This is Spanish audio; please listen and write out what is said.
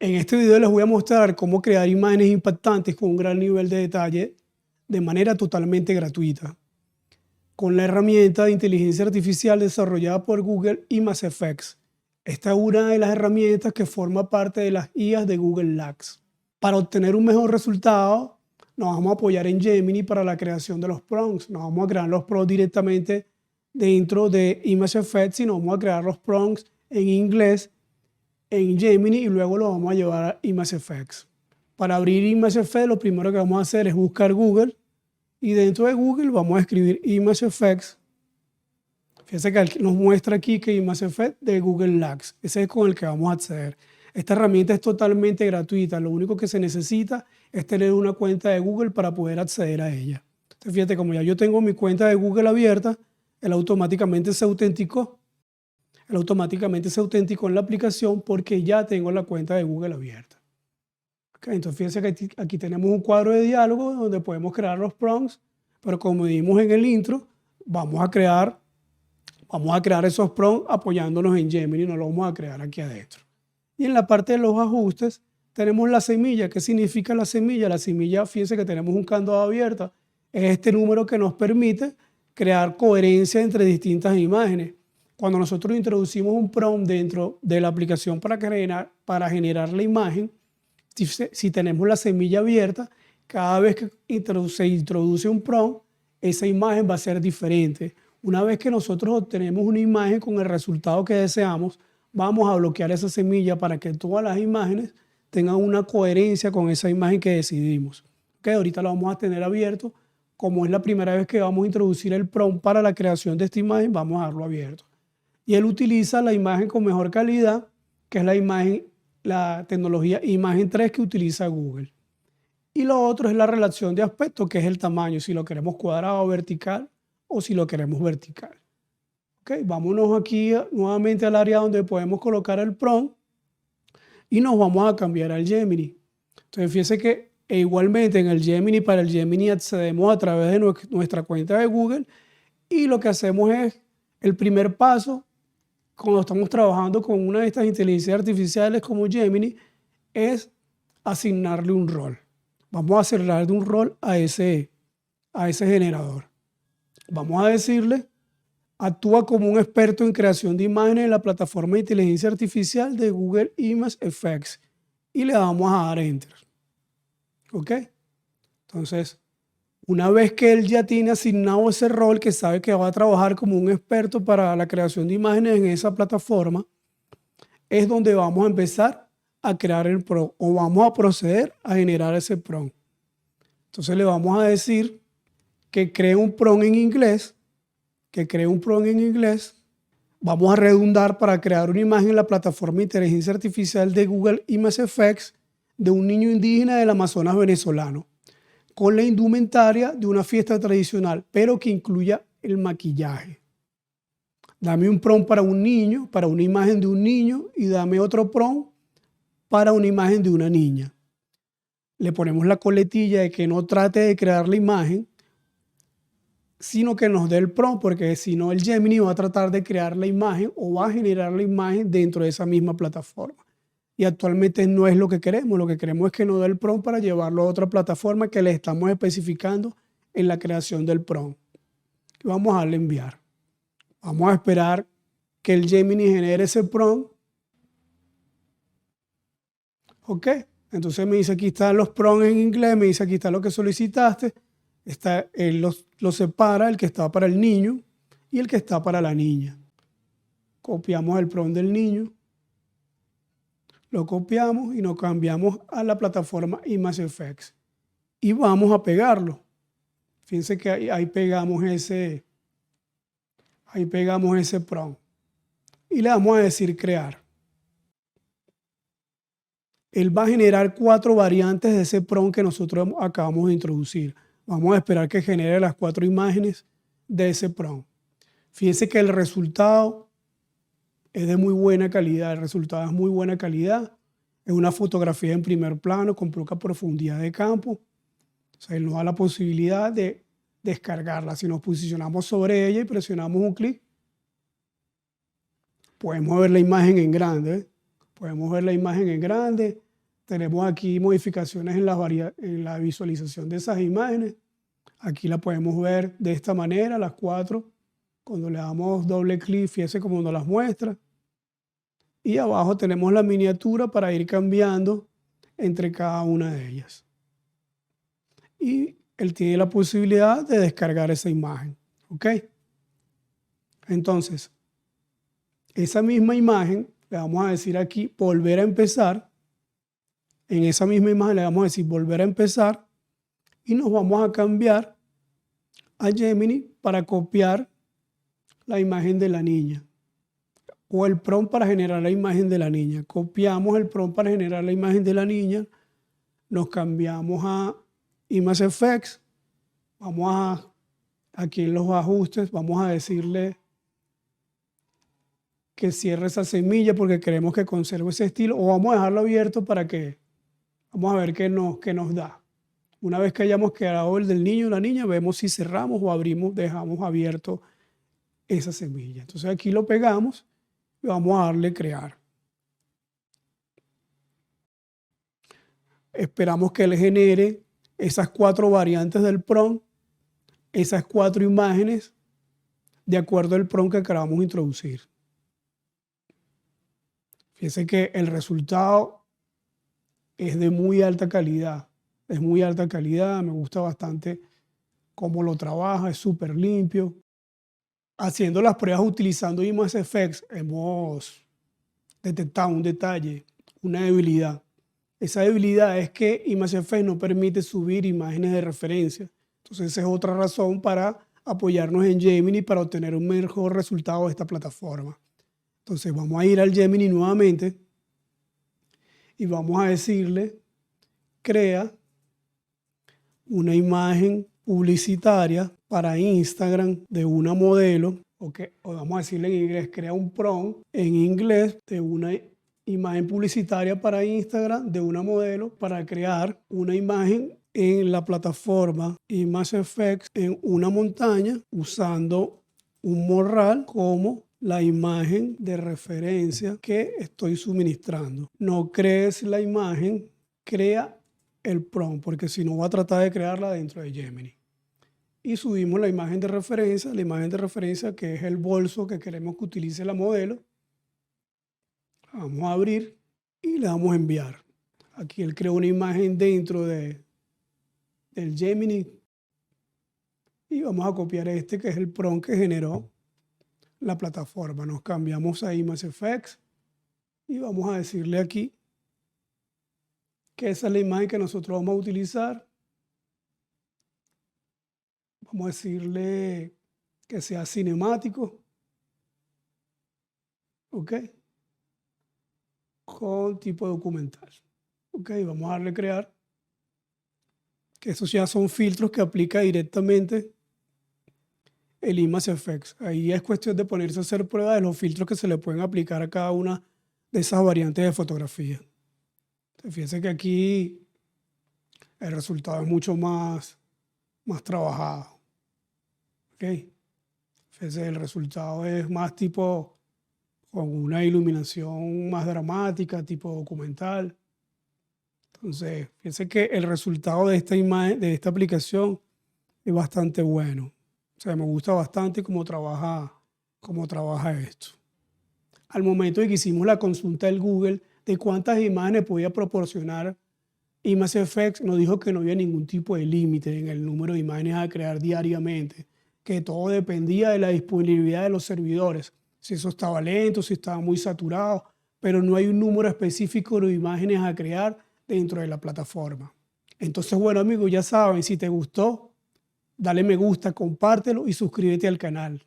En este video les voy a mostrar cómo crear imágenes impactantes con un gran nivel de detalle de manera totalmente gratuita, con la herramienta de inteligencia artificial desarrollada por Google ImageFX. Esta es una de las herramientas que forma parte de las IAs de Google Labs. Para obtener un mejor resultado, nos vamos a apoyar en Gemini para la creación de los prompts. No vamos a crear los prompts directamente dentro de ImageFX, sino vamos a crear los prompts en inglés en Gemini y luego lo vamos a llevar a ImageFX. Para abrir ImageFX, lo primero que vamos a hacer es buscar Google y dentro de Google vamos a escribir ImageFX. Fíjense que nos muestra aquí que ImageFX de Google Labs. Ese es con el que vamos a acceder. Esta herramienta es totalmente gratuita. Lo único que se necesita es tener una cuenta de Google para poder acceder a ella. Entonces, fíjate, como ya yo tengo mi cuenta de Google abierta, él automáticamente se autenticó. Él automáticamente se autenticó en la aplicación porque ya tengo la cuenta de Google abierta. Okay, entonces fíjense que aquí tenemos un cuadro de diálogo donde podemos crear los prompts, pero como vimos en el intro, vamos a crear esos prompts apoyándonos en Gemini, no lo vamos a crear aquí adentro. Y en la parte de los ajustes tenemos la semilla. ¿Qué significa la semilla? La semilla, fíjense que tenemos un candado abierto, es este número que nos permite crear coherencia entre distintas imágenes. Cuando nosotros introducimos un prompt dentro de la aplicación para generar la imagen, si tenemos la semilla abierta, cada vez que se introduce un prompt, esa imagen va a ser diferente. Una vez que nosotros obtenemos una imagen con el resultado que deseamos, vamos a bloquear esa semilla para que todas las imágenes tengan una coherencia con esa imagen que decidimos. Okay, ahorita lo vamos a tener abierto. Como es la primera vez que vamos a introducir el prompt para la creación de esta imagen, vamos a dejarlo abierto. Y él utiliza la imagen con mejor calidad, que es la tecnología Imagen 3 que utiliza Google. Y lo otro es la relación de aspecto, que es el tamaño, si lo queremos cuadrado o vertical o si lo queremos vertical. Okay, vámonos aquí nuevamente al área donde podemos colocar el prompt y nos vamos a cambiar al Gemini. Entonces fíjense que igualmente en el Gemini, para el Gemini accedemos a través de nuestra cuenta de Google y lo que hacemos es el primer paso cuando estamos trabajando con una de estas inteligencias artificiales como Gemini es asignarle un rol. Vamos a asignarle un rol a ese generador. Vamos a decirle: actúa como un experto en creación de imágenes en la plataforma de inteligencia artificial de Google ImageFX y le vamos a dar Enter. ¿Ok? Entonces, una vez que él ya tiene asignado ese rol, que sabe que va a trabajar como un experto para la creación de imágenes en esa plataforma, es donde vamos a empezar a crear el prompt o vamos a proceder a generar ese prompt. Entonces le vamos a decir que cree un prompt en inglés, Vamos a redundar para crear una imagen en la plataforma de inteligencia artificial de Google ImageFX de un niño indígena del Amazonas venezolano, con la indumentaria de una fiesta tradicional, pero que incluya el maquillaje. Dame un prompt para un niño, para una imagen de un niño, y dame otro prompt para una imagen de una niña. Le ponemos la coletilla de que no trate de crear la imagen, sino que nos dé el prompt, porque si no el Gemini va a tratar de crear la imagen o va a generar la imagen dentro de esa misma plataforma. Y actualmente no es lo que queremos. Lo que queremos es que nos dé el prompt para llevarlo a otra plataforma que le estamos especificando en la creación del prompt. Y vamos a darle enviar. Vamos a esperar que el Gemini genere ese prompt. Ok, entonces me dice: aquí están los prompts en inglés, me dice: aquí está lo que solicitaste. Él lo separa, el que está para el niño y el que está para la niña. Copiamos el prompt del niño, lo copiamos y nos cambiamos a la plataforma ImageFX y vamos a pegarlo. Fíjense que ahí pegamos ese prompt y le vamos a decir crear. Él va a generar 4 variantes de ese prompt que nosotros acabamos de introducir. Vamos a esperar que genere las 4 imágenes de ese prompt. Fíjense que el resultado es de muy buena calidad. El resultado es muy buena calidad. Es una fotografía en primer plano con poca profundidad de campo. O sea, él nos da la posibilidad de descargarla. Si nos posicionamos sobre ella y presionamos un clic, podemos ver la imagen en grande. Podemos ver la imagen en grande. Tenemos aquí modificaciones en la visualización de esas imágenes. Aquí la podemos ver de esta manera, las 4. Cuando le damos doble clic, fíjese cómo nos las muestra. Y abajo tenemos la miniatura para ir cambiando entre cada una de ellas. Y él tiene la posibilidad de descargar esa imagen. ¿Ok? Entonces, esa misma imagen, le vamos a decir aquí, volver a empezar. En esa misma imagen le vamos a decir, volver a empezar. Y nos vamos a cambiar a Gemini para copiar la imagen de la niña. O el prompt para generar la imagen de la niña. Copiamos el prompt para generar la imagen de la niña. Nos cambiamos a Image Effects. Vamos aquí en los ajustes, vamos a decirle que cierre esa semilla porque queremos que conserve ese estilo, o vamos a dejarlo abierto para que, vamos a ver qué nos da. Una vez que hayamos creado el del niño o la niña, vemos si cerramos o abrimos, dejamos abierto esa semilla. Entonces aquí lo pegamos y vamos a darle crear. Esperamos que él genere esas 4 variantes del prompt, esas 4 imágenes, de acuerdo al prompt que acabamos de introducir. Fíjense que el resultado es de muy alta calidad. Es muy alta calidad, me gusta bastante cómo lo trabaja, es súper limpio. Haciendo las pruebas utilizando Image Effects, hemos detectado un detalle, una debilidad. Esa debilidad es que Image Effects no permite subir imágenes de referencia. Entonces esa es otra razón para apoyarnos en Gemini para obtener un mejor resultado de esta plataforma. Entonces vamos a ir al Gemini nuevamente y vamos a decirle, crea una imagen publicitaria para Instagram de una modelo, o vamos a decirle en inglés, crea un prompt en inglés de una imagen publicitaria para Instagram de una modelo para crear una imagen en la plataforma Image Effects en una montaña usando un morral como la imagen de referencia que estoy suministrando. No crees la imagen, crea el prompt, porque si no va a tratar de crearla dentro de Gemini. Y subimos la imagen de referencia que es el bolso que queremos que utilice la modelo. Vamos a abrir y le damos a enviar. Aquí él creó una imagen dentro del Gemini y vamos a copiar este que es el prompt que generó la plataforma. Nos cambiamos a Image Effects y vamos a decirle aquí que esa es la imagen que nosotros vamos a utilizar. Vamos a decirle que sea cinemático. ¿Ok? Con tipo documental. ¿Ok? Vamos a darle crear. Que esos ya son filtros que aplica directamente el Image Effects. Ahí es cuestión de ponerse a hacer pruebas de los filtros que se le pueden aplicar a cada una de esas variantes de fotografía. Entonces, fíjense que aquí el resultado es mucho más trabajado. ¿Ok? Fíjense, el resultado es más tipo con una iluminación más dramática, tipo documental. Entonces, fíjense que el resultado de esta imagen, de esta aplicación, es bastante bueno. O sea, me gusta bastante cómo trabaja esto. Al momento de que hicimos la consulta del Google de cuántas imágenes podía proporcionar Image Effects, nos dijo que no había ningún tipo de límite en el número de imágenes a crear diariamente, que todo dependía de la disponibilidad de los servidores, si eso estaba lento, si estaba muy saturado, pero no hay un número específico de imágenes a crear dentro de la plataforma. Entonces, bueno amigos, ya saben, si te gustó, dale me gusta, compártelo y suscríbete al canal.